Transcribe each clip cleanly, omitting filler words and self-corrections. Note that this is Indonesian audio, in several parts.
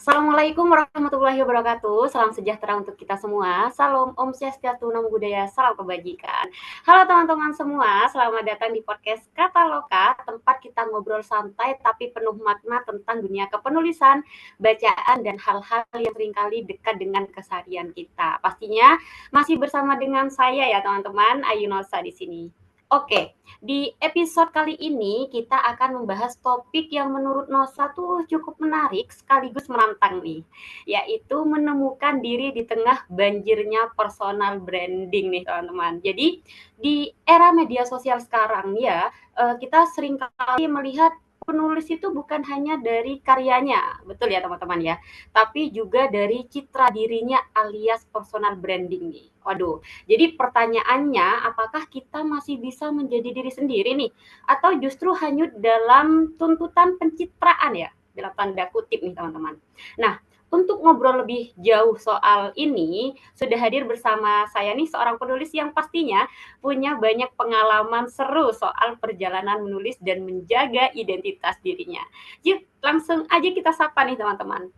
Assalamualaikum warahmatullahi wabarakatuh. Salam sejahtera untuk kita semua. Salam Om Swastiastu, Namo Buddhaya, salam kebajikan. Halo teman-teman semua, selamat datang di podcast Kata Loka, tempat kita ngobrol santai tapi penuh makna tentang dunia kepenulisan, bacaan, dan hal-hal yang seringkali dekat dengan keseharian kita. Pastinya masih bersama dengan saya ya teman-teman, Ayu Nosa di sini. Oke, di episode kali ini kita akan membahas topik yang menurut Nosa tuh cukup menarik sekaligus menantang nih, yaitu menemukan diri di tengah banjirnya personal branding nih teman-teman. Jadi di era media sosial sekarang ya, kita sering kali melihat penulis itu bukan hanya dari karyanya, betul ya teman-teman ya, tapi juga dari citra dirinya alias personal branding nih. Waduh, jadi pertanyaannya, apakah kita masih bisa menjadi diri sendiri nih? Atau justru hanyut dalam tuntutan pencitraan ya? Dalam tanda kutip nih teman-teman. Nah, untuk ngobrol lebih jauh soal ini, sudah hadir bersama saya nih seorang penulis yang pastinya punya banyak pengalaman seru soal perjalanan menulis dan menjaga identitas dirinya. Yuk, langsung aja kita sapa nih teman-teman.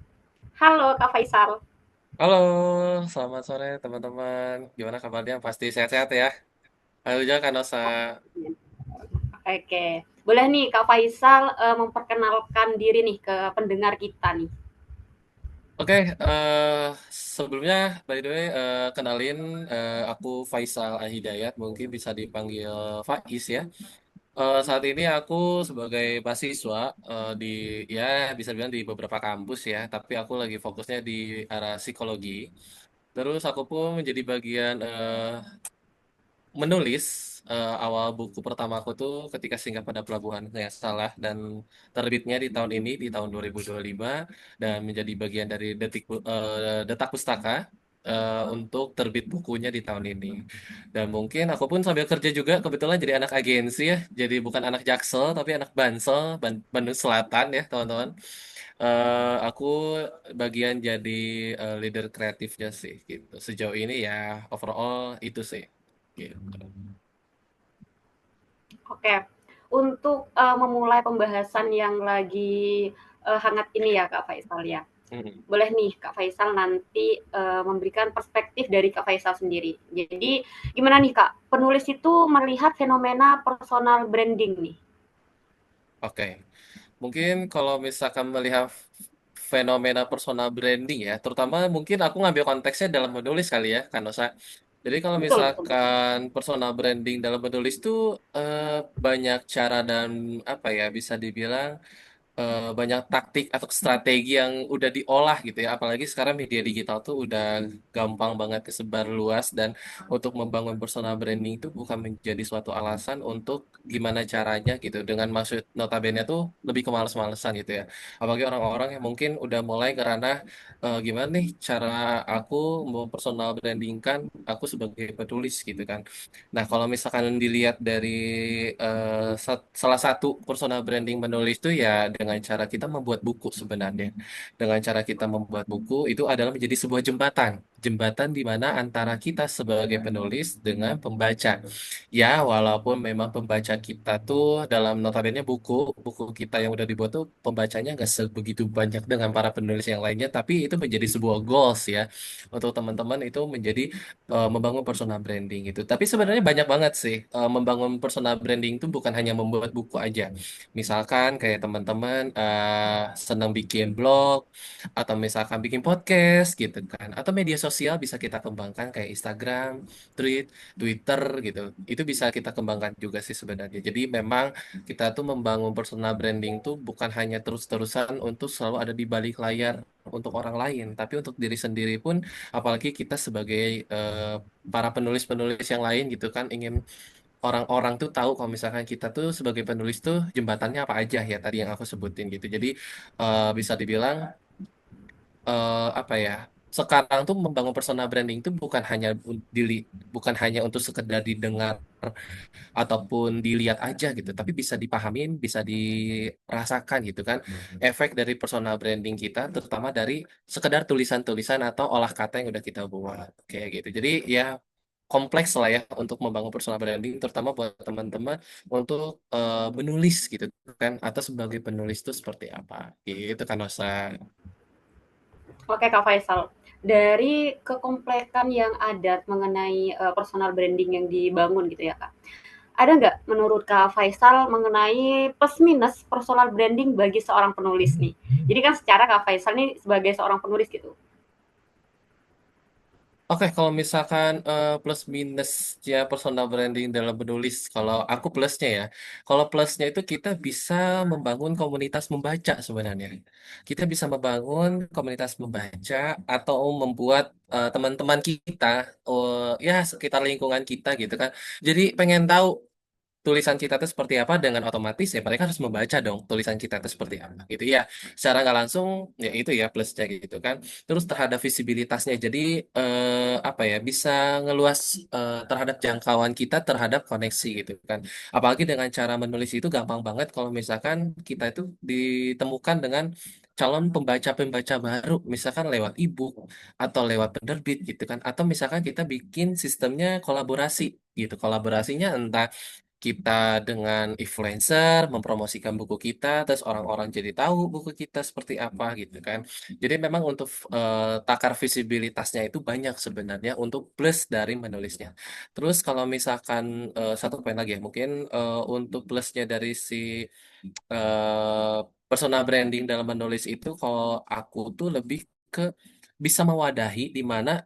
Halo Kak Faisal. Halo, selamat sore teman-teman. Gimana kabarnya? Pasti sehat-sehat ya. Halo juga Kanosa. Oke, boleh nih Kak Faisal memperkenalkan diri nih ke pendengar kita nih. Oke, sebelumnya by the way kenalin aku Faisal Ahidayat, mungkin bisa dipanggil Faiz ya. Saat ini aku sebagai mahasiswa di ya bisa bilang di beberapa kampus ya, tapi aku lagi fokusnya di arah psikologi. Terus aku pun menjadi bagian menulis awal buku pertama aku tuh ketika Singgah pada Pelabuhan nggak salah dan terbitnya di tahun ini di tahun 2025 dan menjadi bagian dari Detak Pustaka untuk terbit bukunya di tahun ini. Dan mungkin aku pun sambil kerja juga kebetulan jadi anak agensi ya, jadi bukan anak Jaksel tapi anak Bansel, Bandung Selatan ya teman-teman. Aku bagian jadi leader kreatifnya sih gitu. Sejauh ini ya overall itu sih. Gitu. Oke, untuk memulai pembahasan yang lagi hangat ini ya Kak Faisal ya. Mm. Boleh nih Kak Faisal nanti memberikan perspektif dari Kak Faisal sendiri. Jadi gimana nih Kak, penulis itu melihat fenomena personal branding nih? Oke, mungkin kalau misalkan melihat fenomena personal branding ya, terutama mungkin aku ngambil konteksnya dalam menulis kali ya, Kanosa. Jadi kalau Betul, betul, betul. misalkan personal branding dalam menulis tuh banyak cara dan apa ya bisa dibilang banyak taktik atau strategi yang udah diolah gitu ya. Apalagi sekarang media digital tuh udah gampang banget kesebar luas dan untuk membangun personal branding itu bukan menjadi suatu alasan untuk gimana caranya gitu. Dengan maksud notabene tuh lebih ke males-malesan gitu ya. Apalagi orang-orang yang mungkin udah mulai karena gimana nih cara aku mau personal brandingkan aku sebagai penulis gitu kan. Nah, kalau misalkan dilihat dari salah satu personal branding menulis itu ya dengan cara kita membuat buku sebenarnya. Dengan cara kita membuat buku itu adalah menjadi sebuah jembatan. Jembatan di mana antara kita sebagai penulis dengan pembaca. Ya, walaupun memang pembaca kita tuh dalam notabene buku kita yang udah dibuat tuh pembacanya nggak sebegitu banyak dengan para penulis yang lainnya, tapi itu menjadi sebuah goals ya untuk teman-teman itu menjadi membangun personal branding itu. Tapi sebenarnya banyak banget sih membangun personal branding itu bukan hanya membuat buku aja. Misalkan kayak teman-teman senang bikin blog atau misalkan bikin podcast gitu kan. Atau media sosial bisa kita kembangkan kayak Instagram, Twitter gitu. Itu bisa kita kembangkan juga sih sebenarnya. Jadi memang kita tuh membangun personal branding tuh bukan hanya terus-terusan untuk selalu ada di balik layar untuk orang lain, tapi untuk diri sendiri pun apalagi kita sebagai para penulis-penulis yang lain gitu kan ingin orang-orang tuh tahu kalau misalkan kita tuh sebagai penulis tuh jembatannya apa aja ya tadi yang aku sebutin gitu. Jadi bisa dibilang apa ya? Sekarang tuh membangun personal branding itu bukan hanya untuk sekedar didengar ataupun dilihat aja gitu, tapi bisa dipahamin, bisa dirasakan gitu kan efek dari personal branding kita, terutama dari sekedar tulisan-tulisan atau olah kata yang udah kita buat kayak gitu. Jadi ya kompleks lah ya untuk membangun personal branding, terutama buat teman-teman untuk menulis gitu kan, atau sebagai penulis itu seperti apa gitu kan Nosa. Oke Kak Faisal, dari kekomplekan yang ada mengenai personal branding yang dibangun gitu ya Kak, ada nggak menurut Kak Faisal mengenai plus minus personal branding bagi seorang penulis nih? Jadi kan secara Kak Faisal nih sebagai seorang penulis gitu. Oke, kalau misalkan plus minusnya personal branding dalam menulis, kalau aku plusnya ya, kalau plusnya itu kita bisa membangun komunitas membaca sebenarnya. Kita bisa membangun komunitas membaca atau membuat teman-teman kita, ya sekitar lingkungan kita gitu kan. Jadi pengen tahu tulisan kita itu seperti apa dengan otomatis ya mereka harus membaca dong tulisan kita itu seperti apa gitu ya secara nggak langsung ya itu ya plusnya gitu kan terus terhadap visibilitasnya jadi apa ya bisa ngeluas terhadap jangkauan kita terhadap koneksi gitu kan apalagi dengan cara menulis itu gampang banget kalau misalkan kita itu ditemukan dengan calon pembaca-pembaca baru misalkan lewat ebook atau lewat penerbit gitu kan atau misalkan kita bikin sistemnya kolaborasi gitu kolaborasinya entah kita dengan influencer mempromosikan buku kita, terus orang-orang jadi tahu buku kita seperti apa gitu kan. Jadi memang untuk takar visibilitasnya itu banyak sebenarnya untuk plus dari menulisnya. Terus kalau misalkan satu poin lagi ya, mungkin untuk plusnya dari si eh, personal branding dalam menulis itu, kalau aku tuh lebih ke bisa mewadahi di mana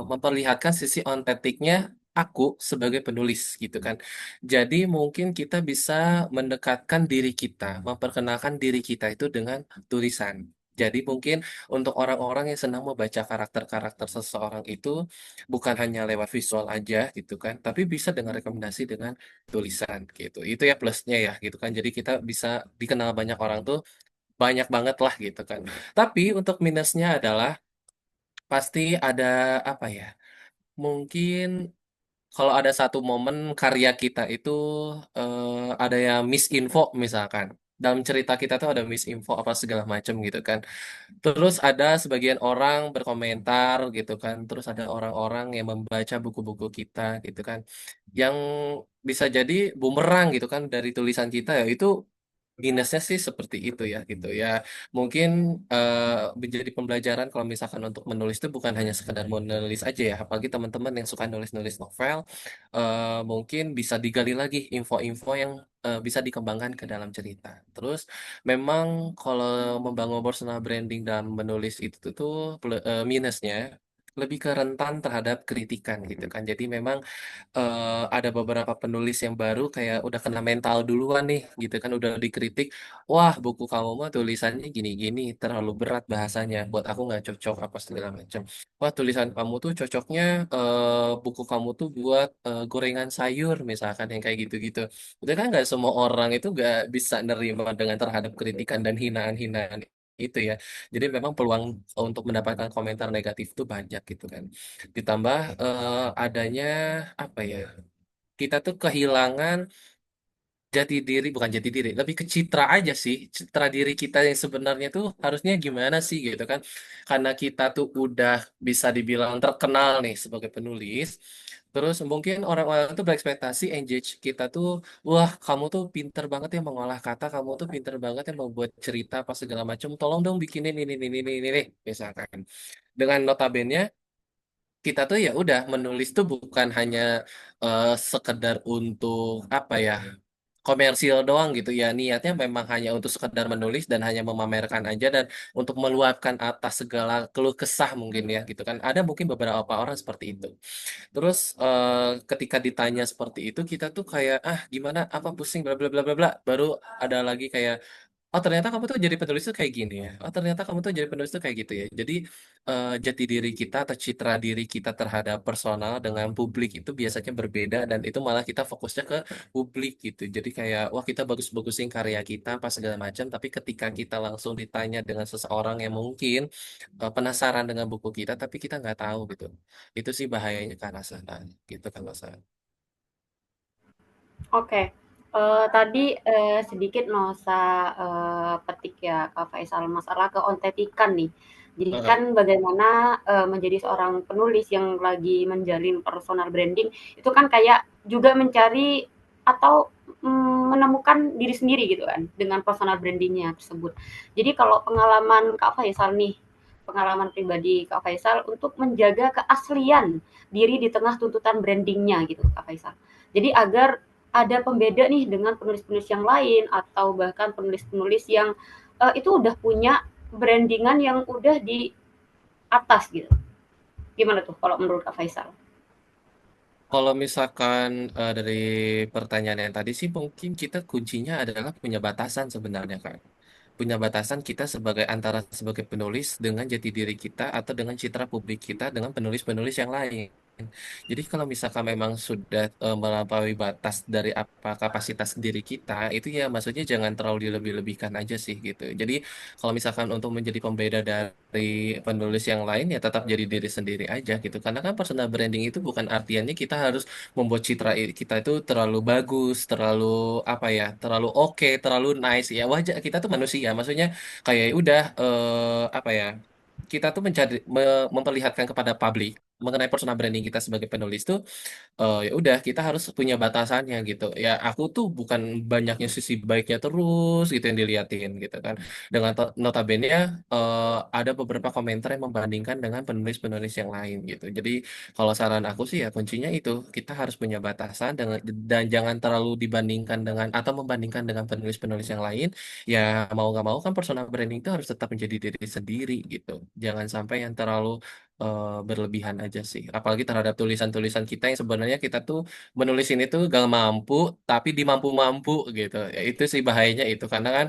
memperlihatkan sisi ontetiknya aku sebagai penulis gitu kan. Jadi mungkin kita bisa mendekatkan diri kita, memperkenalkan diri kita itu dengan tulisan. Jadi mungkin untuk orang-orang yang senang membaca karakter-karakter seseorang itu bukan hanya lewat visual aja gitu kan, tapi bisa dengan rekomendasi dengan tulisan gitu. Itu ya plusnya ya gitu kan. Jadi kita bisa dikenal banyak orang tuh banyak banget lah gitu kan. Tapi untuk minusnya adalah pasti ada apa ya? Mungkin kalau ada satu momen karya kita itu ada yang misinfo misalkan. Dalam cerita kita tuh ada misinfo apa segala macam gitu kan. Terus ada sebagian orang berkomentar gitu kan. Terus ada orang-orang yang membaca buku-buku kita gitu kan. Yang bisa jadi bumerang gitu kan dari tulisan kita ya itu minusnya sih seperti itu ya gitu ya. Mungkin menjadi pembelajaran kalau misalkan untuk menulis itu bukan hanya sekedar menulis aja ya. Apalagi teman-teman yang suka nulis-nulis novel, mungkin bisa digali lagi info-info yang bisa dikembangkan ke dalam cerita. Terus memang kalau membangun personal branding dalam menulis itu tuh minusnya lebih ke rentan terhadap kritikan gitu kan. Jadi memang ada beberapa penulis yang baru kayak udah kena mental duluan nih gitu kan udah dikritik wah buku kamu mah tulisannya gini-gini terlalu berat bahasanya buat aku nggak cocok apa segala macam wah tulisan kamu tuh cocoknya buku kamu tuh buat gorengan sayur misalkan yang kayak gitu-gitu itu kan nggak semua orang itu nggak bisa nerima dengan terhadap kritikan dan hinaan-hinaan itu ya jadi memang peluang untuk mendapatkan komentar negatif itu banyak gitu kan ditambah adanya apa ya kita tuh kehilangan jati diri bukan jati diri lebih ke citra aja sih citra diri kita yang sebenarnya tuh harusnya gimana sih gitu kan karena kita tuh udah bisa dibilang terkenal nih sebagai penulis terus mungkin orang-orang tuh berekspektasi engage kita tuh wah kamu tuh pinter banget ya mengolah kata kamu tuh pinter banget ya membuat cerita apa segala macam tolong dong bikinin ini misalkan dengan notabene kita tuh ya udah menulis tuh bukan hanya sekedar untuk apa ya komersil doang gitu ya niatnya memang hanya untuk sekedar menulis dan hanya memamerkan aja dan untuk meluapkan atas segala keluh kesah mungkin ya gitu kan ada mungkin beberapa orang seperti itu terus ketika ditanya seperti itu kita tuh kayak ah gimana apa pusing bla bla bla bla bla baru ada lagi kayak oh ternyata kamu tuh jadi penulis tuh kayak gini ya. Oh ternyata kamu tuh jadi penulis tuh kayak gitu ya. Jadi jati diri kita atau citra diri kita terhadap personal dengan publik itu biasanya berbeda dan itu malah kita fokusnya ke publik gitu. Jadi kayak wah kita bagus-bagusin karya kita pas segala macam. Tapi ketika kita langsung ditanya dengan seseorang yang mungkin penasaran dengan buku kita, tapi kita nggak tahu gitu. Itu sih bahayanya ke arah sana gitu kan Mas. Oke, tadi, sedikit Nosa, petik ya Kak Faisal masalah keontentikan nih. Jadi Heeh. kan bagaimana, menjadi seorang penulis yang lagi menjalin personal branding, itu kan kayak juga mencari atau, menemukan diri sendiri gitu kan, dengan personal branding-nya tersebut. Jadi kalau pengalaman Kak Faisal nih, pengalaman pribadi Kak Faisal untuk menjaga keaslian diri di tengah tuntutan brandingnya gitu Kak Faisal. Jadi agar ada pembeda nih dengan penulis-penulis yang lain atau bahkan penulis-penulis yang itu udah punya brandingan yang udah di atas gitu. Gimana tuh kalau menurut Kak Faisal? Kalau misalkan dari pertanyaan yang tadi sih mungkin kita kuncinya adalah punya batasan sebenarnya Kak. Punya batasan kita sebagai antara sebagai penulis dengan jati diri kita atau dengan citra publik kita dengan penulis-penulis yang lain. Jadi kalau misalkan memang sudah melampaui batas dari apa kapasitas diri kita, itu ya maksudnya jangan terlalu dilebih-lebihkan aja sih gitu. Jadi kalau misalkan untuk menjadi pembeda dari penulis yang lain ya tetap jadi diri sendiri aja gitu. Karena kan personal branding itu bukan artiannya kita harus membuat citra kita itu terlalu bagus, terlalu apa ya, terlalu oke, terlalu nice ya wajar kita tuh manusia. Maksudnya kayak udah apa ya? Kita tuh memperlihatkan kepada publik mengenai personal branding kita sebagai penulis tuh ya udah kita harus punya batasannya gitu ya aku tuh bukan banyaknya sisi baiknya terus gitu yang diliatin gitu kan dengan notabene ada beberapa komentar yang membandingkan dengan penulis-penulis yang lain gitu jadi kalau saran aku sih ya kuncinya itu kita harus punya batasan dan jangan terlalu dibandingkan dengan atau membandingkan dengan penulis-penulis yang lain ya mau nggak mau kan personal branding itu harus tetap menjadi diri sendiri gitu jangan sampai yang terlalu berlebihan aja sih. Apalagi terhadap tulisan-tulisan kita yang sebenarnya kita tuh menulis ini tuh gak mampu, tapi dimampu-mampu gitu. Ya itu sih bahayanya itu. Karena kan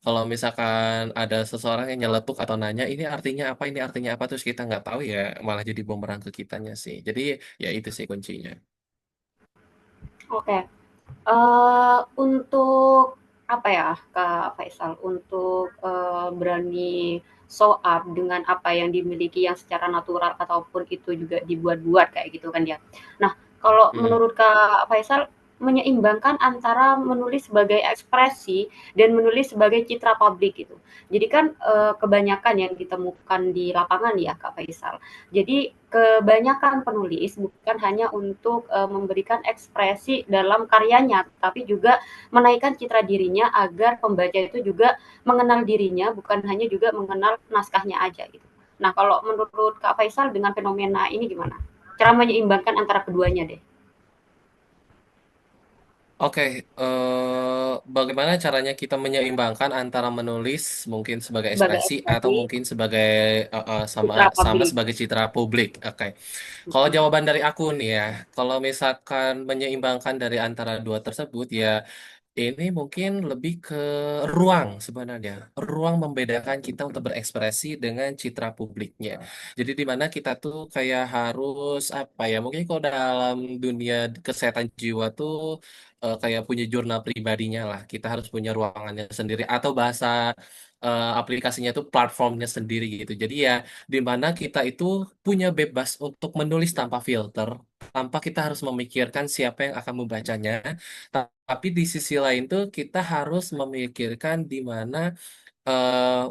kalau misalkan ada seseorang yang nyeletuk atau nanya ini artinya apa, terus kita nggak tahu ya malah jadi bumerang ke kitanya sih. Jadi ya itu sih kuncinya. Oke. Untuk apa ya, Kak Faisal, untuk, berani show up dengan apa yang dimiliki yang secara natural ataupun itu juga dibuat-buat kayak gitu kan ya. Nah, kalau Hmm. menurut Kak Faisal menyeimbangkan antara menulis sebagai ekspresi dan menulis sebagai citra publik gitu. Jadi kan, kebanyakan yang ditemukan di lapangan ya Kak Faisal. Jadi kebanyakan penulis bukan hanya untuk memberikan ekspresi dalam karyanya, tapi juga menaikkan citra dirinya agar pembaca itu juga mengenal dirinya, bukan hanya juga mengenal naskahnya aja gitu. Nah, kalau menurut Kak Faisal dengan fenomena ini gimana? Cara menyeimbangkan antara keduanya deh. Oke, bagaimana caranya kita menyeimbangkan antara menulis mungkin sebagai Sebagai ekspresi atau ekspresi, mungkin sebagai sama citra sama publik. sebagai citra publik? Oke, kalau jawaban dari aku nih ya, kalau misalkan menyeimbangkan dari antara dua tersebut ya ini mungkin lebih ke ruang sebenarnya, ruang membedakan kita untuk berekspresi dengan citra publiknya. Jadi di mana kita tuh kayak harus apa ya? Mungkin kalau dalam dunia kesehatan jiwa tuh kayak punya jurnal pribadinya lah. Kita harus punya ruangannya sendiri atau bahasa aplikasinya itu platformnya sendiri gitu. Jadi ya di mana kita itu punya bebas untuk menulis tanpa filter, tanpa kita harus memikirkan siapa yang akan membacanya. Tapi di sisi lain tuh kita harus memikirkan di mana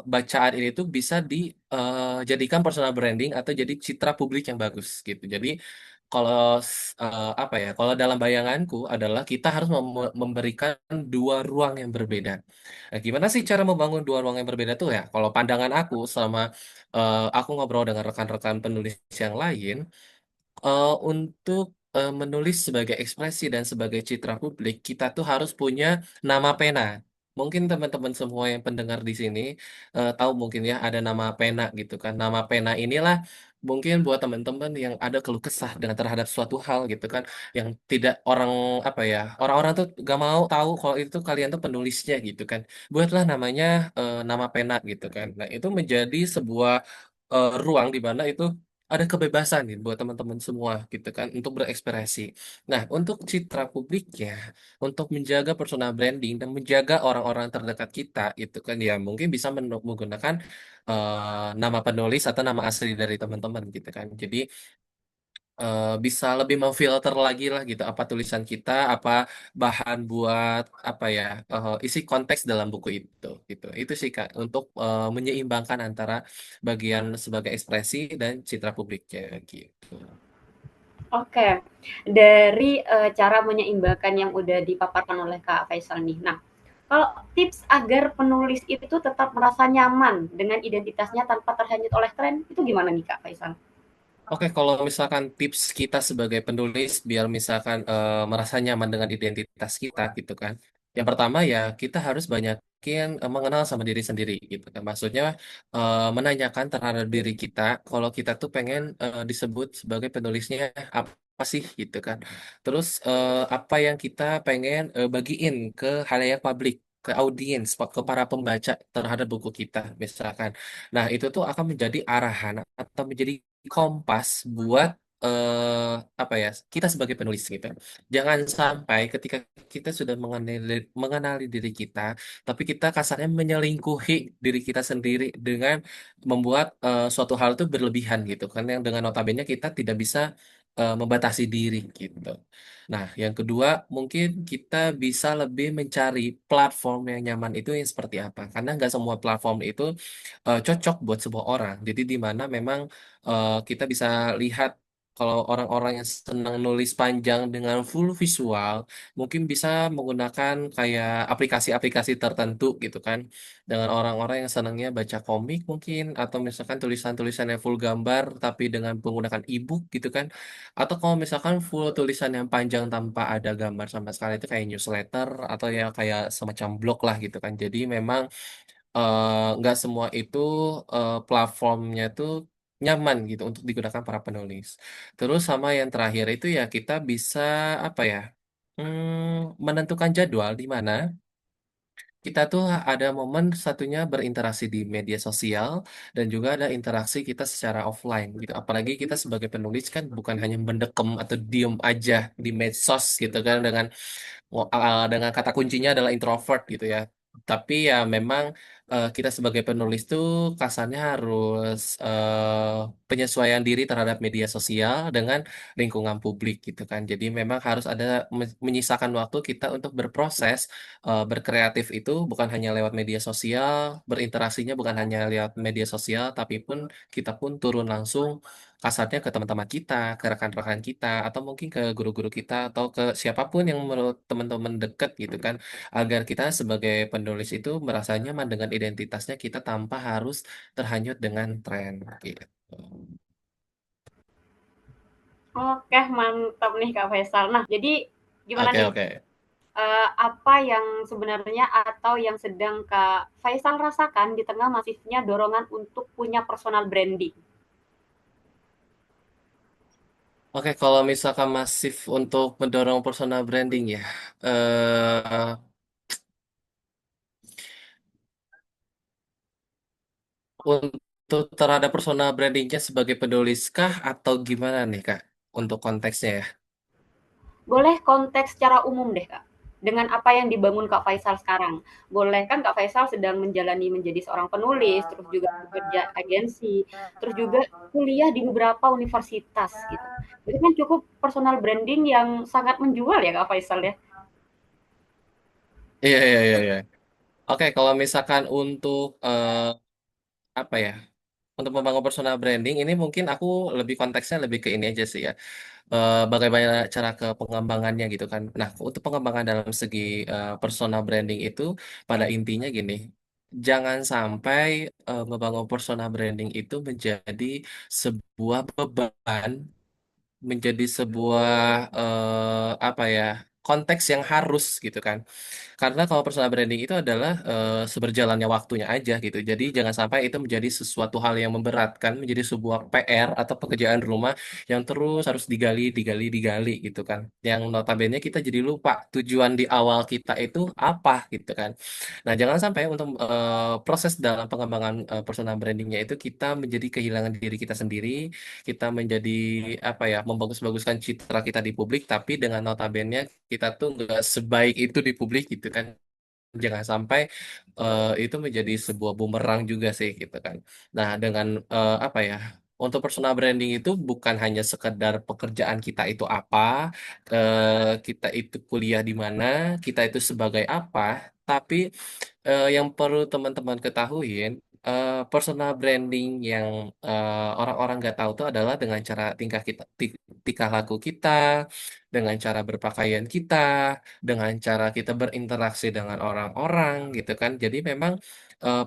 bacaan ini tuh bisa dijadikan personal branding atau jadi citra publik yang bagus gitu. Jadi kalau apa ya? Kalau dalam bayanganku adalah kita harus memberikan dua ruang yang berbeda. Nah, gimana sih cara membangun dua ruang yang berbeda tuh ya? Kalau pandangan aku selama aku ngobrol dengan rekan-rekan penulis yang lain, untuk menulis sebagai ekspresi dan sebagai citra publik, kita tuh harus punya nama pena. Mungkin teman-teman semua yang pendengar di sini tahu mungkin ya ada nama pena gitu kan. Nama pena inilah mungkin buat teman-teman yang ada keluh kesah dengan terhadap suatu hal gitu kan, yang tidak orang apa ya orang-orang tuh gak mau tahu kalau itu kalian tuh penulisnya gitu kan. Buatlah namanya nama pena gitu kan. Nah itu menjadi sebuah ruang di mana itu ada kebebasan nih buat teman-teman semua gitu kan untuk berekspresi. Nah, untuk citra publiknya, untuk menjaga personal branding dan menjaga orang-orang terdekat kita itu kan ya mungkin bisa menggunakan nama penulis atau nama asli dari teman-teman gitu kan. Jadi bisa lebih memfilter lagi lah gitu apa tulisan kita, apa bahan buat apa ya isi konteks dalam buku itu gitu. Itu sih Kak untuk menyeimbangkan antara bagian sebagai ekspresi dan citra publiknya gitu. Oke, dari cara menyeimbangkan yang udah dipaparkan oleh Kak Faisal nih. Nah, Kalau tips agar penulis itu tetap merasa nyaman dengan identitasnya tanpa terhanyut oleh tren, itu gimana nih Kak Faisal? Oke, kalau misalkan tips kita sebagai penulis biar misalkan merasa nyaman dengan identitas kita gitu kan. Yang pertama ya kita harus banyakin mengenal sama diri sendiri gitu kan. Maksudnya menanyakan terhadap diri kita kalau kita tuh pengen disebut sebagai penulisnya apa sih gitu kan. Terus apa yang kita pengen bagiin ke halayak publik, ke audiens, ke para pembaca terhadap buku kita misalkan. Nah, itu tuh akan menjadi arahan atau menjadi kompas buat apa ya kita sebagai penulis gitu. Jangan sampai ketika kita sudah mengenali diri kita, tapi kita kasarnya menyelingkuhi diri kita sendiri dengan membuat suatu hal itu berlebihan gitu kan, yang dengan notabene kita tidak bisa membatasi diri gitu. Nah, yang kedua mungkin kita bisa lebih mencari platform yang nyaman itu yang seperti apa, karena nggak semua platform itu cocok buat sebuah orang. Jadi di mana memang kita bisa lihat kalau orang-orang yang senang nulis panjang dengan full visual, mungkin bisa menggunakan kayak aplikasi-aplikasi tertentu gitu kan. Dengan orang-orang yang senangnya baca komik mungkin, atau misalkan tulisan-tulisan yang full gambar tapi dengan menggunakan e-book gitu kan. Atau kalau misalkan full tulisan yang panjang tanpa ada gambar sama sekali itu kayak newsletter atau ya kayak semacam blog lah gitu kan. Jadi memang nggak semua itu platformnya itu nyaman gitu untuk digunakan para penulis. Terus sama yang terakhir itu ya kita bisa apa ya menentukan jadwal di mana kita tuh ada momen satunya berinteraksi di media sosial dan juga ada interaksi kita secara offline gitu. Apalagi kita sebagai penulis kan bukan hanya mendekem atau diem aja di medsos gitu kan dengan kata kuncinya adalah introvert gitu ya. Tapi ya memang kita sebagai penulis tuh kasarnya harus penyesuaian diri terhadap media sosial dengan lingkungan publik gitu kan. Jadi memang harus ada menyisakan waktu kita untuk berproses, berkreatif itu bukan hanya lewat media sosial, berinteraksinya bukan hanya lewat media sosial, tapi pun kita pun turun langsung kasarnya ke teman-teman kita, ke rekan-rekan kita, atau mungkin ke guru-guru kita, atau ke siapapun yang menurut teman-teman dekat gitu kan, agar kita sebagai penulis itu merasa nyaman dengan identitasnya kita tanpa harus terhanyut dengan tren gitu. Oke, mantap nih Kak Faisal. Nah, jadi gimana Oke, nih, oke. apa yang sebenarnya atau yang sedang Kak Faisal rasakan di tengah masifnya dorongan untuk punya personal branding? Oke, kalau misalkan masif untuk mendorong personal branding ya, eh untuk terhadap personal brandingnya sebagai penulis kah atau gimana nih Kak? Untuk konteksnya ya. Boleh konteks secara umum deh Kak, dengan apa yang dibangun Kak Faisal sekarang. Boleh kan Kak Faisal sedang menjalani menjadi seorang penulis, terus juga bekerja agensi, terus juga kuliah di beberapa universitas gitu. Itu kan cukup personal branding yang sangat menjual ya Kak Faisal ya. Iya, iya, iya, iya. Oke, kalau misalkan untuk apa ya? Untuk membangun personal branding ini mungkin aku lebih konteksnya lebih ke ini aja sih ya. Bagaimana cara ke pengembangannya gitu kan. Nah, untuk pengembangan dalam segi personal branding itu pada intinya gini. Jangan sampai membangun personal branding itu menjadi sebuah beban, menjadi sebuah apa ya? Konteks yang harus gitu kan. Karena kalau personal branding itu adalah seberjalannya waktunya aja gitu. Jadi jangan sampai itu menjadi sesuatu hal yang memberatkan, menjadi sebuah PR atau pekerjaan rumah yang terus harus digali, digali, digali gitu kan. Yang notabene kita jadi lupa tujuan di awal kita itu apa gitu kan. Nah, jangan sampai untuk proses dalam pengembangan personal brandingnya itu kita menjadi kehilangan diri kita sendiri, kita menjadi apa ya, membagus-baguskan citra kita di publik, tapi dengan notabene kita tuh nggak sebaik itu di publik gitu kan. Jangan sampai itu menjadi sebuah bumerang juga sih gitu kan. Nah, dengan apa ya? Untuk personal branding itu bukan hanya sekedar pekerjaan kita itu apa, kita itu kuliah di mana, kita itu sebagai apa, tapi yang perlu teman-teman ketahui personal branding yang orang-orang nggak tahu tuh adalah dengan cara tingkah laku kita, dengan cara berpakaian kita, dengan cara kita berinteraksi dengan orang-orang gitu kan. Jadi memang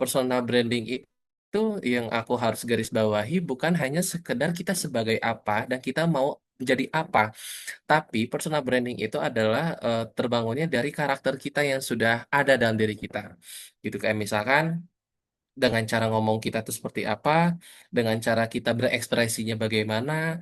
personal branding itu yang aku harus garis bawahi bukan hanya sekedar kita sebagai apa dan kita mau menjadi apa, tapi personal branding itu adalah terbangunnya dari karakter kita yang sudah ada dalam diri kita. Gitu kayak misalkan dengan cara ngomong kita tuh seperti apa, dengan cara kita berekspresinya bagaimana,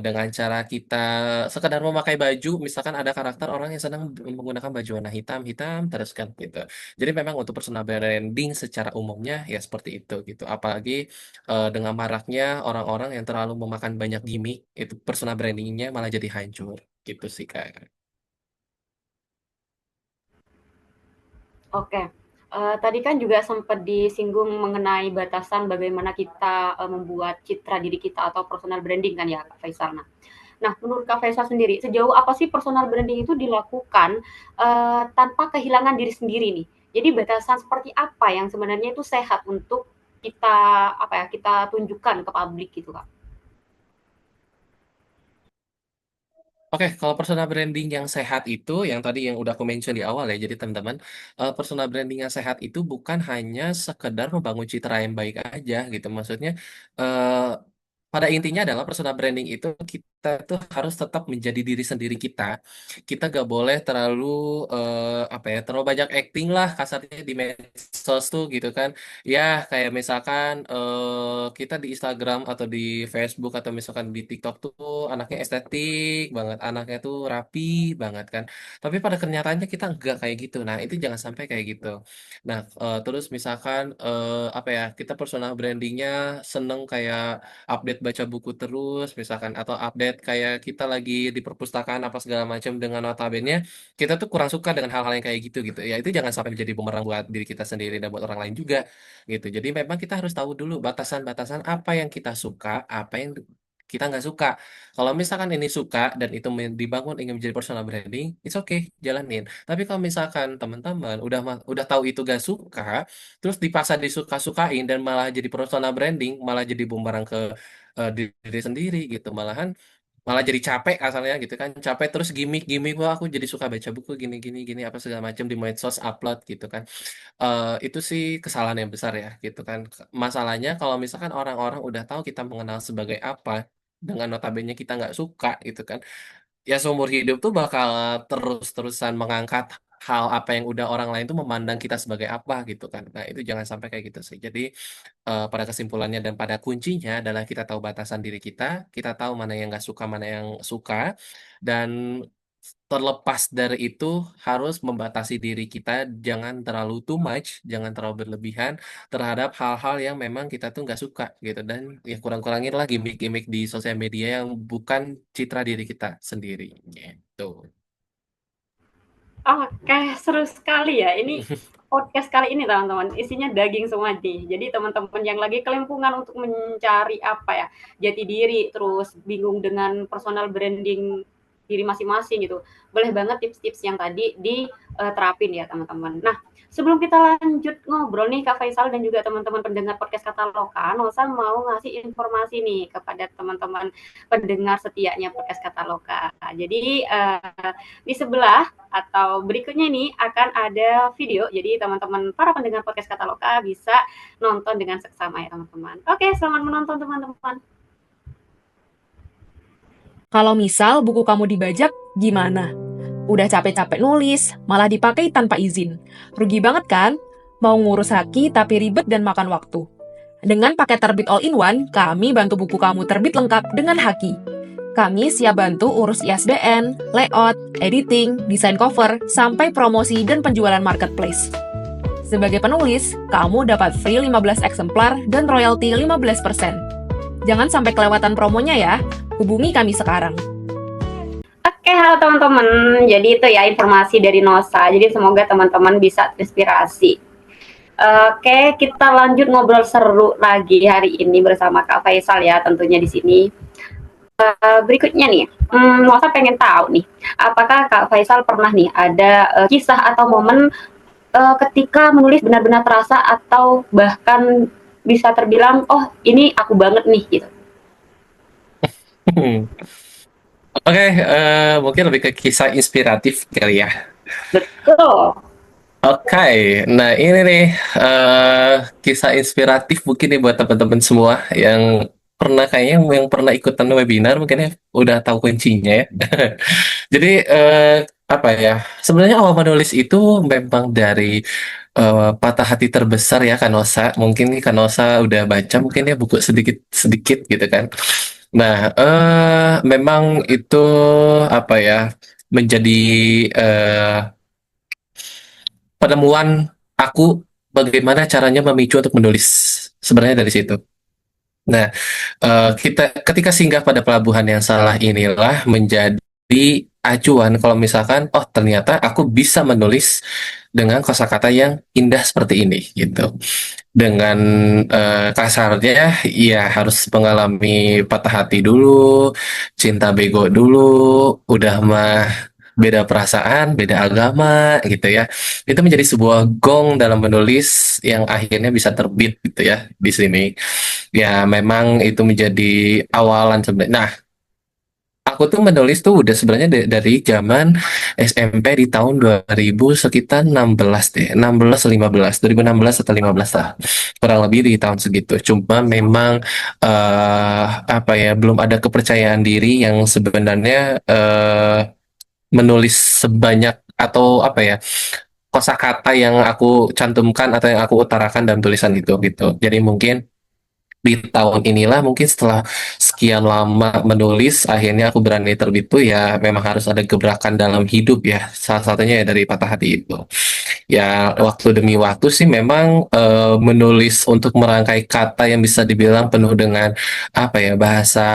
dengan cara kita sekedar memakai baju, misalkan ada karakter orang yang senang menggunakan baju warna hitam, hitam terus kan gitu. Jadi memang untuk personal branding secara umumnya ya seperti itu gitu. Apalagi dengan maraknya orang-orang yang terlalu memakan banyak gimmick, itu personal brandingnya malah jadi hancur gitu sih Kak. Oke, tadi kan juga sempat disinggung mengenai batasan bagaimana kita, membuat citra diri kita atau personal branding kan ya, Kak Faisal. Nah, menurut Kak Faisal sendiri, sejauh apa sih personal branding itu dilakukan, tanpa kehilangan diri sendiri nih? Jadi batasan seperti apa yang sebenarnya itu sehat untuk kita, apa ya, kita tunjukkan ke publik gitu, Kak? Oke, kalau personal branding yang sehat itu, yang tadi yang udah aku mention di awal ya, jadi teman-teman, personal branding yang sehat itu bukan hanya sekedar membangun citra yang baik aja gitu. Maksudnya, eh, pada intinya adalah personal branding itu kita tuh harus tetap menjadi diri sendiri kita. Kita gak boleh terlalu apa ya, terlalu banyak acting lah kasarnya di medsos tuh gitu kan. Ya, kayak misalkan kita di Instagram atau di Facebook atau misalkan di TikTok tuh anaknya estetik banget, anaknya tuh rapi banget kan. Tapi pada kenyataannya kita enggak kayak gitu. Nah, itu jangan sampai kayak gitu. Nah, terus misalkan apa ya, kita personal brandingnya seneng kayak update baca buku terus, misalkan atau update kayak kita lagi di perpustakaan apa segala macam dengan notabene kita tuh kurang suka dengan hal-hal yang kayak gitu gitu. Ya itu jangan sampai menjadi bumerang buat diri kita sendiri dan buat orang lain juga gitu. Jadi memang kita harus tahu dulu batasan-batasan apa yang kita suka, apa yang kita nggak suka. Kalau misalkan ini suka dan itu dibangun ingin menjadi personal branding, it's okay, jalanin. Tapi kalau misalkan teman-teman udah tahu itu gak suka, terus dipaksa disuka-sukain dan malah jadi personal branding, malah jadi bumerang ke diri sendiri gitu. Malahan malah jadi capek asalnya gitu kan, capek terus gimmick-gimmick, wah aku jadi suka baca buku gini gini gini apa segala macam di medsos upload gitu kan. Itu sih kesalahan yang besar ya gitu kan. Masalahnya kalau misalkan orang-orang udah tahu kita mengenal sebagai apa dengan notabene kita nggak suka gitu kan, ya seumur hidup tuh bakal terus-terusan mengangkat hal apa yang udah orang lain tuh memandang kita sebagai apa gitu kan. Nah, itu jangan sampai kayak gitu sih. Jadi pada kesimpulannya dan pada kuncinya adalah kita tahu batasan diri kita tahu mana yang nggak suka, mana yang suka, dan terlepas dari itu harus membatasi diri kita, jangan terlalu too much, jangan terlalu berlebihan terhadap hal-hal yang memang kita tuh nggak suka gitu, dan ya kurang-kurangin lah gimmick-gimmick di sosial media yang bukan citra diri kita sendiri gitu. Oke, seru sekali ya. Ini podcast kali ini teman-teman, isinya daging semua nih. Jadi teman-teman yang lagi kelimpungan untuk mencari apa ya, jati diri, terus bingung dengan personal branding diri masing-masing gitu. Boleh banget tips-tips yang tadi diterapin ya teman-teman. Nah, sebelum kita lanjut ngobrol nih Kak Faisal dan juga teman-teman pendengar podcast Kata Loka, Nosa mau ngasih informasi nih kepada teman-teman pendengar setianya podcast Kata Loka. Jadi di sebelah atau berikutnya ini akan ada video. Jadi teman-teman para pendengar podcast Kataloka bisa nonton dengan seksama ya teman-teman. Oke, selamat menonton teman-teman. Kalau misal buku kamu dibajak, gimana? Udah capek-capek nulis, malah dipakai tanpa izin. Rugi banget kan? Mau ngurus haki tapi ribet dan makan waktu. Dengan paket terbit all-in-one, kami bantu buku kamu terbit lengkap dengan haki. Kami siap bantu urus ISBN, layout, editing, desain cover, sampai promosi dan penjualan marketplace. Sebagai penulis, kamu dapat free 15 eksemplar dan royalti 15%. Jangan sampai kelewatan promonya ya. Hubungi kami sekarang. Oke, halo teman-teman. Jadi itu ya informasi dari Nosa. Jadi semoga teman-teman bisa terinspirasi. Oke, kita lanjut ngobrol seru lagi hari ini bersama Kak Faisal ya tentunya di sini. Berikutnya nih, Nosa pengen tahu nih, apakah Kak Faisal pernah nih ada kisah atau momen ketika menulis benar-benar terasa atau bahkan bisa terbilang, "Oh, ini aku banget nih," gitu? Hmm. Oke, mungkin lebih ke kisah inspiratif kali ya. Betul. Oke, nah ini nih kisah inspiratif mungkin nih buat teman-teman semua yang yang pernah ikutan webinar mungkin ya udah tahu kuncinya ya. Jadi apa ya? Sebenarnya awal menulis itu memang dari patah hati terbesar ya Kanosa. Mungkin nih Kanosa udah baca mungkin ya buku sedikit sedikit gitu kan. Nah, memang itu apa ya? Menjadi eh, penemuan aku bagaimana caranya memicu untuk menulis. Sebenarnya dari situ. Nah, kita ketika singgah pada pelabuhan yang salah inilah menjadi acuan kalau misalkan oh ternyata aku bisa menulis dengan kosakata yang indah seperti ini gitu. Dengan kasarnya ya harus mengalami patah hati dulu, cinta bego dulu, udah mah beda perasaan, beda agama gitu ya. Itu menjadi sebuah gong dalam menulis yang akhirnya bisa terbit gitu ya di sini. Ya memang itu menjadi awalan sebenarnya. Nah, aku tuh menulis tuh udah sebenarnya dari zaman SMP di tahun 2000 sekitar 16 deh, 16 15, 2016 atau 15 lah. Kurang lebih di tahun segitu. Cuma memang apa ya, belum ada kepercayaan diri yang sebenarnya menulis sebanyak atau apa ya, kosakata yang aku cantumkan atau yang aku utarakan dalam tulisan itu gitu. Jadi mungkin di tahun inilah mungkin setelah sekian lama menulis akhirnya aku berani terbit tuh ya memang harus ada gebrakan dalam hidup ya salah satunya ya dari patah hati itu ya waktu demi waktu sih memang menulis untuk merangkai kata yang bisa dibilang penuh dengan apa ya bahasa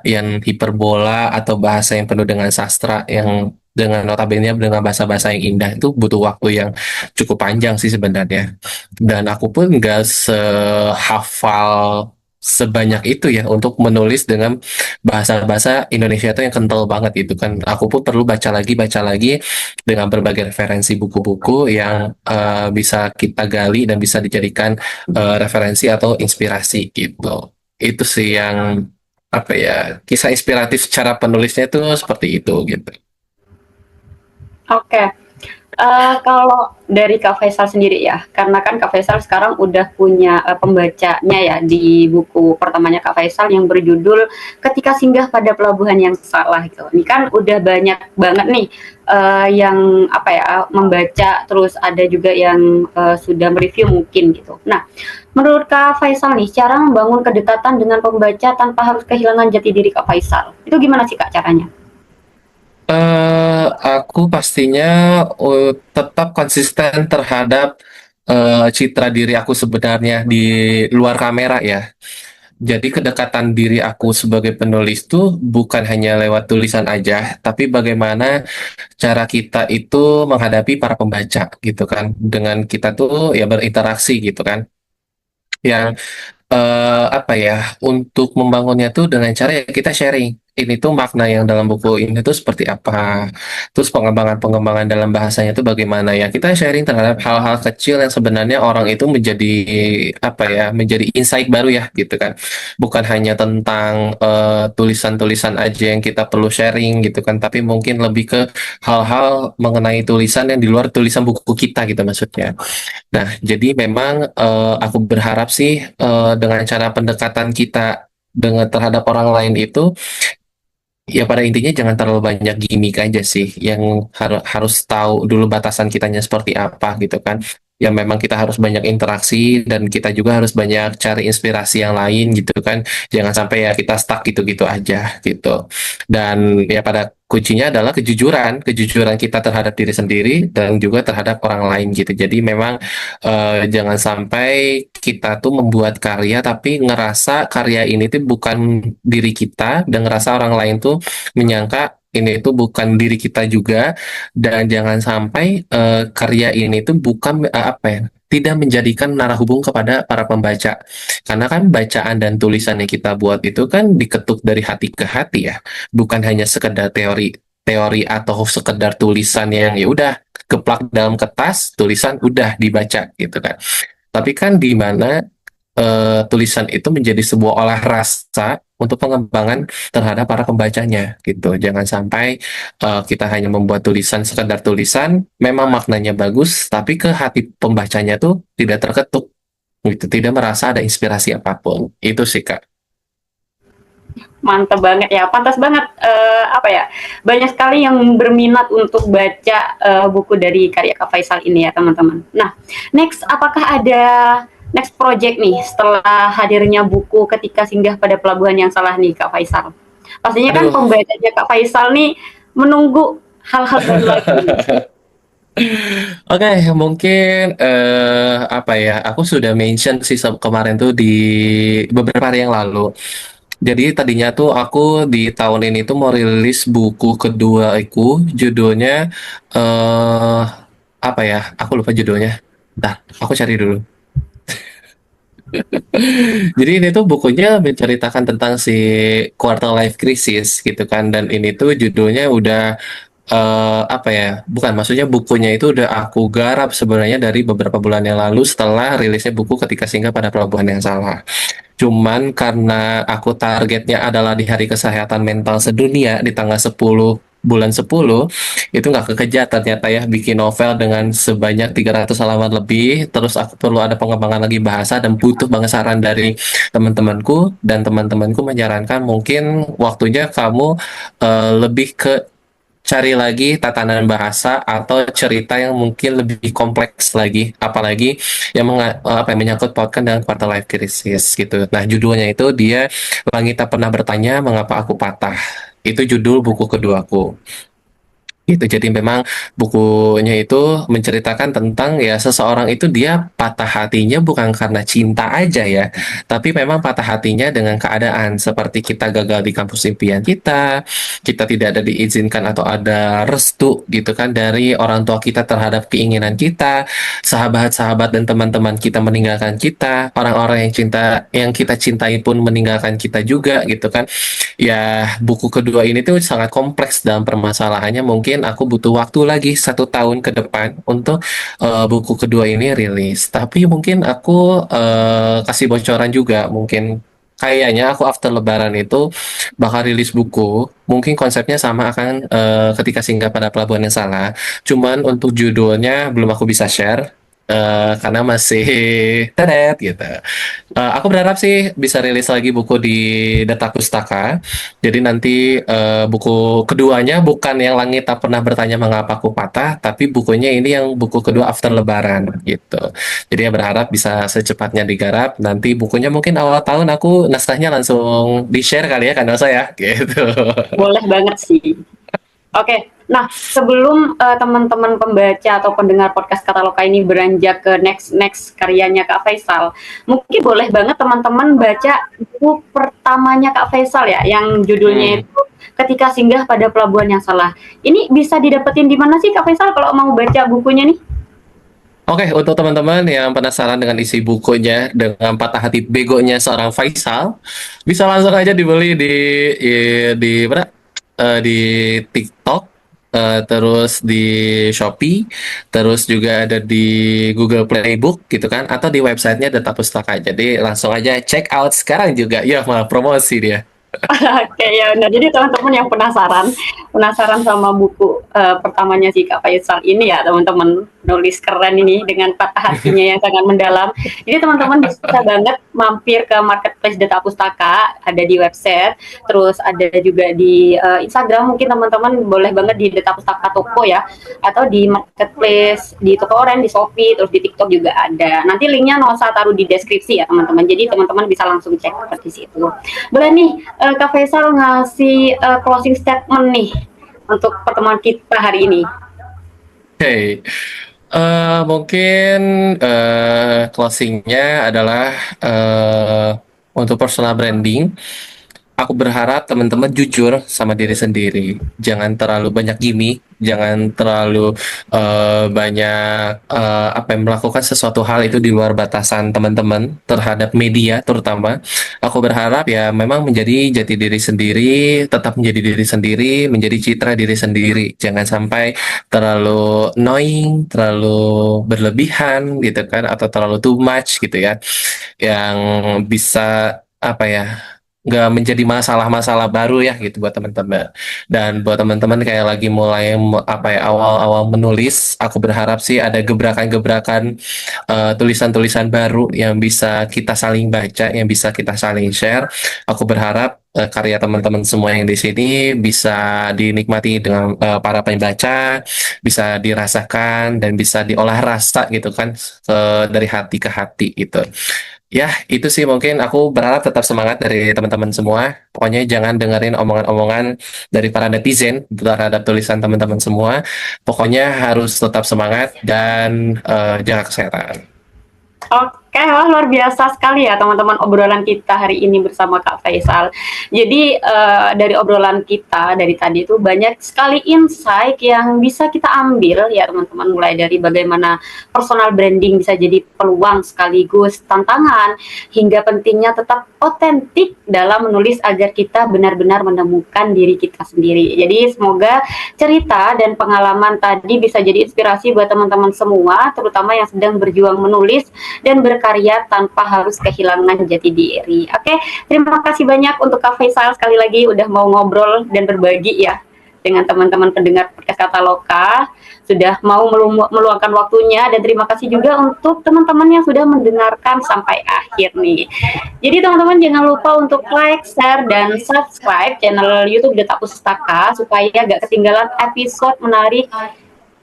yang hiperbola atau bahasa yang penuh dengan sastra yang dengan notabene dengan bahasa-bahasa yang indah itu butuh waktu yang cukup panjang sih sebenarnya dan aku pun nggak sehafal sebanyak itu ya untuk menulis dengan bahasa-bahasa Indonesia itu yang kental banget itu kan. Aku pun perlu baca lagi dengan berbagai referensi buku-buku yang bisa kita gali dan bisa dijadikan referensi atau inspirasi gitu. Itu sih yang apa ya kisah inspiratif cara penulisnya itu seperti itu gitu. Oke. Kalau dari Kak Faisal sendiri ya, karena kan Kak Faisal sekarang udah punya pembacanya ya di buku pertamanya Kak Faisal yang berjudul Ketika Singgah pada Pelabuhan yang Salah gitu. Ini kan udah banyak banget nih yang apa ya membaca, terus ada juga yang sudah mereview mungkin gitu. Nah, menurut Kak Faisal nih, cara membangun kedekatan dengan pembaca tanpa harus kehilangan jati diri Kak Faisal, itu gimana sih Kak caranya? Aku pastinya tetap konsisten terhadap citra diri aku sebenarnya di luar kamera ya. Jadi kedekatan diri aku sebagai penulis tuh bukan hanya lewat tulisan aja, tapi bagaimana cara kita itu menghadapi para pembaca gitu kan. Dengan kita tuh ya berinteraksi gitu kan. Yang apa ya untuk membangunnya tuh dengan cara ya kita sharing ini tuh makna yang dalam buku ini tuh seperti apa terus pengembangan dalam bahasanya tuh bagaimana ya kita sharing terhadap hal-hal kecil yang sebenarnya orang itu menjadi apa ya menjadi insight baru ya gitu kan bukan hanya tentang tulisan-tulisan aja yang kita perlu sharing gitu kan tapi mungkin lebih ke hal-hal mengenai tulisan yang di luar tulisan buku kita gitu maksudnya. Nah, jadi memang aku berharap sih dengan cara pendekatan kita dengan terhadap orang lain itu ya pada intinya jangan terlalu banyak gimmick aja sih yang harus tahu dulu batasan kitanya seperti apa gitu kan. Ya memang kita harus banyak interaksi dan kita juga harus banyak cari inspirasi yang lain gitu kan. Jangan sampai ya kita stuck gitu-gitu aja gitu. Dan ya pada kuncinya adalah kejujuran, kejujuran kita terhadap diri sendiri dan juga terhadap orang lain gitu. Jadi memang jangan sampai kita tuh membuat karya tapi ngerasa karya ini tuh bukan diri kita dan ngerasa orang lain tuh menyangka ini itu bukan diri kita juga dan jangan sampai karya ini tuh bukan apa ya tidak menjadikan narah hubung kepada para pembaca karena kan bacaan dan tulisan yang kita buat itu kan diketuk dari hati ke hati ya bukan hanya sekedar teori teori atau sekedar tulisan yang ya udah keplak dalam kertas, tulisan udah dibaca gitu kan. Tapi kan di mana tulisan itu menjadi sebuah olah rasa untuk pengembangan terhadap para pembacanya gitu. Jangan sampai kita hanya membuat tulisan sekedar tulisan, memang maknanya bagus, tapi ke hati pembacanya tuh tidak terketuk gitu, tidak merasa ada inspirasi apapun. Itu sih Kak. Mantap banget ya, pantas banget, apa ya, banyak sekali yang berminat untuk baca, buku dari karya Kak Faisal ini ya teman-teman. Nah, next apakah ada next project nih setelah hadirnya buku Ketika Singgah Pada Pelabuhan Yang Salah nih Kak Faisal? Pastinya kan Aduh. pembacanya Kak Faisal nih menunggu hal-hal baru lagi. Oke, mungkin apa ya? Aku sudah mention sih kemarin tuh di beberapa hari yang lalu. Jadi tadinya tuh aku di tahun ini tuh mau rilis buku kedua aku, judulnya eh apa ya? Aku lupa judulnya. Dah, aku cari dulu. Jadi ini tuh bukunya menceritakan tentang si quarter life crisis gitu kan, dan ini tuh judulnya udah apa ya? Bukan, maksudnya bukunya itu udah aku garap sebenarnya dari beberapa bulan yang lalu setelah rilisnya buku Ketika Singgah Pada Pelabuhan Yang Salah. Cuman karena aku targetnya adalah di Hari Kesehatan Mental Sedunia di tanggal 10 bulan 10 itu nggak kekejar ternyata ya, bikin novel dengan sebanyak 300 halaman lebih, terus aku perlu ada pengembangan lagi bahasa dan butuh banget saran dari teman-temanku, dan teman-temanku menyarankan mungkin waktunya kamu lebih ke cari lagi tatanan bahasa atau cerita yang mungkin lebih kompleks lagi, apalagi yang apa yang menyangkut pautkan dengan quarter life crisis gitu. Nah, judulnya itu dia Langit Tak Pernah Bertanya Mengapa Aku Patah. Itu judul buku keduaku. Gitu. Jadi memang bukunya itu menceritakan tentang ya seseorang itu dia patah hatinya bukan karena cinta aja ya, tapi memang patah hatinya dengan keadaan seperti kita gagal di kampus impian kita tidak ada diizinkan atau ada restu gitu kan dari orang tua kita terhadap keinginan kita, sahabat-sahabat dan teman-teman kita meninggalkan kita, orang-orang yang kita cintai pun meninggalkan kita juga gitu kan. Ya, buku kedua ini tuh sangat kompleks dalam permasalahannya. Mungkin aku butuh waktu lagi 1 tahun ke depan untuk buku kedua ini rilis. Tapi mungkin aku kasih bocoran juga. Mungkin kayaknya aku after Lebaran itu bakal rilis buku. Mungkin konsepnya sama akan Ketika Singgah Pada Pelabuhan Yang Salah. Cuman untuk judulnya belum aku bisa share. Karena masih teret gitu. Aku berharap sih bisa rilis lagi buku di Data Pustaka. Jadi nanti buku keduanya bukan yang Langit Tak Pernah Bertanya Mengapa Aku Patah, tapi bukunya ini yang buku kedua after Lebaran gitu. Jadi ya berharap bisa secepatnya digarap. Nanti bukunya mungkin awal tahun aku naskahnya langsung di-share kali ya kan saya gitu. Boleh banget sih. Oke, nah sebelum teman-teman pembaca atau pendengar podcast Kataloka ini beranjak ke next karyanya Kak Faisal, mungkin boleh banget teman-teman baca buku pertamanya Kak Faisal ya, yang judulnya itu Ketika Singgah Pada Pelabuhan Yang Salah. Ini bisa didapetin di mana sih Kak Faisal kalau mau baca bukunya nih? Oke, untuk teman-teman yang penasaran dengan isi bukunya dengan patah hati begonya seorang Faisal, bisa langsung aja dibeli di mana? Di TikTok, terus di Shopee, terus juga ada di Google Playbook gitu kan, atau di websitenya Data Pustaka. Jadi langsung aja check out sekarang juga. Ya, malah promosi dia. Oke ya, nah jadi teman-teman yang penasaran sama buku pertamanya si Kak Faisal ini ya teman-teman, nulis keren ini dengan patah hatinya yang sangat mendalam. Jadi teman-teman bisa banget mampir ke marketplace Data Pustaka, ada di website, terus ada juga di Instagram, mungkin teman-teman boleh banget di Data Pustaka Toko ya, atau di marketplace, di toko online, di Shopee, terus di TikTok juga ada. Nanti linknya Nosa taruh di deskripsi ya teman-teman, jadi teman-teman bisa langsung cek di situ. Boleh nih Kak Faisal ngasih closing statement nih untuk pertemuan kita hari ini. Oke, mungkin closingnya adalah untuk personal branding. aku berharap teman-teman jujur sama diri sendiri. Jangan terlalu banyak gimmick, jangan terlalu banyak apa yang melakukan sesuatu hal itu di luar batasan teman-teman terhadap media terutama. Aku berharap ya memang menjadi jati diri sendiri, tetap menjadi diri sendiri, menjadi citra diri sendiri. Jangan sampai terlalu annoying, terlalu berlebihan gitu kan, atau terlalu too much gitu ya, yang bisa apa ya, nggak menjadi masalah-masalah baru ya gitu buat teman-teman. Dan buat teman-teman kayak lagi mulai apa ya, awal-awal menulis, aku berharap sih ada gebrakan-gebrakan, tulisan-tulisan baru yang bisa kita saling baca, yang bisa kita saling share. Aku berharap karya teman-teman semua yang di sini bisa dinikmati dengan para pembaca, bisa dirasakan dan bisa diolah rasa gitu kan, dari hati ke hati gitu. Ya, itu sih mungkin aku berharap tetap semangat dari teman-teman semua. Pokoknya jangan dengerin omongan-omongan dari para netizen terhadap tulisan teman-teman semua. Pokoknya harus tetap semangat dan jaga kesehatan. Oke, wah luar biasa sekali ya teman-teman obrolan kita hari ini bersama Kak Faisal. Jadi dari obrolan kita dari tadi itu banyak sekali insight yang bisa kita ambil ya teman-teman, mulai dari bagaimana personal branding bisa jadi peluang sekaligus tantangan, hingga pentingnya tetap otentik dalam menulis agar kita benar-benar menemukan diri kita sendiri. Jadi semoga cerita dan pengalaman tadi bisa jadi inspirasi buat teman-teman semua, terutama yang sedang berjuang menulis dan berkarya tanpa harus kehilangan jati diri. Oke, terima kasih banyak untuk Kak Faisal sekali lagi udah mau ngobrol dan berbagi ya dengan teman-teman pendengar podcast Kataloka, sudah mau meluangkan waktunya, dan terima kasih juga untuk teman-teman yang sudah mendengarkan sampai akhir nih. Jadi teman-teman jangan lupa untuk like, share, dan subscribe channel YouTube Detak Pustaka supaya gak ketinggalan episode menarik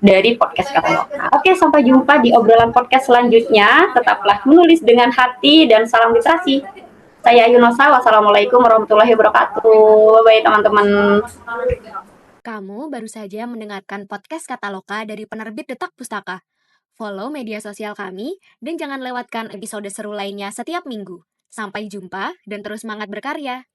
dari podcast Kataloka. Oke, sampai jumpa di obrolan podcast selanjutnya. Tetaplah menulis dengan hati dan salam literasi. Saya Yunosa, wassalamualaikum warahmatullahi wabarakatuh. Bye teman-teman. Kamu baru saja mendengarkan podcast Kataloka dari penerbit Detak Pustaka. Follow media sosial kami dan jangan lewatkan episode seru lainnya setiap minggu. Sampai jumpa dan terus semangat berkarya.